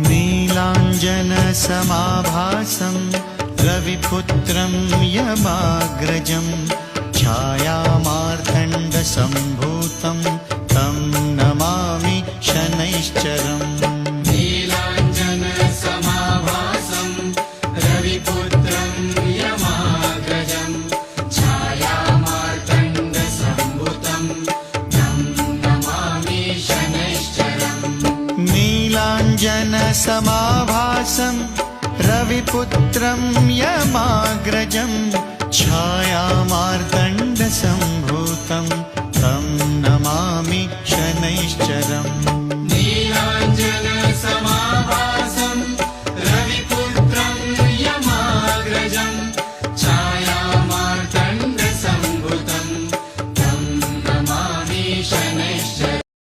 नीलाञ्जनसमाभासं रविपुत्रं यमाग्रजं छायामार्तण्डसम्भूतं तं नमामि शनैश्चरम्। नीलाञ्जनसमाभासं रविपुत्रं यमाग्रजं छायामार्तण्डसम्भूतं तं नमामि शनैश्चरम्। नीलाञ्जनसमाभासं रविपुत्रं यमाग्रजं छायामार्तण्डसम्भूतं तं नमामि शनैश्चरम्।